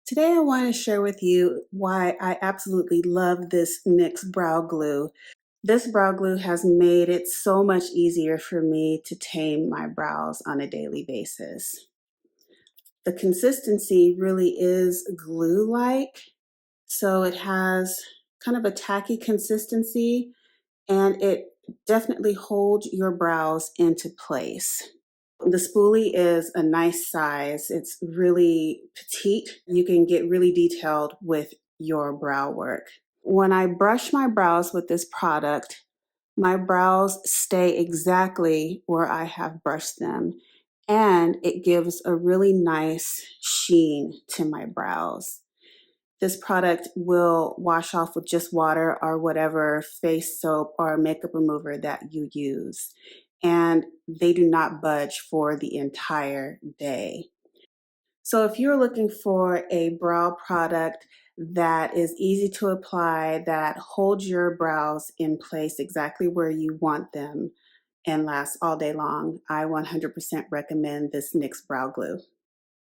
Today, I want to share with you why I absolutely love this NYX brow glue. This brow glue has made it so much easier for me to tame my brows on a daily basis. The consistency really is glue-like, so it has kind of a tacky consistency and it definitely holds your brows into place. The spoolie is a nice size. It's really petite. You can get really detailed with your brow work. When I brush my brows with this product, my brows stay exactly where I have brushed them, and it gives a really nice sheen to my brows. This product will wash off with just water or whatever face soap or makeup remover that you use. And they do not budge for the entire day. So if you're looking for a brow product that is easy to apply, that holds your brows in place exactly where you want them and lasts all day long, I 100% recommend this NYX Brow Glue.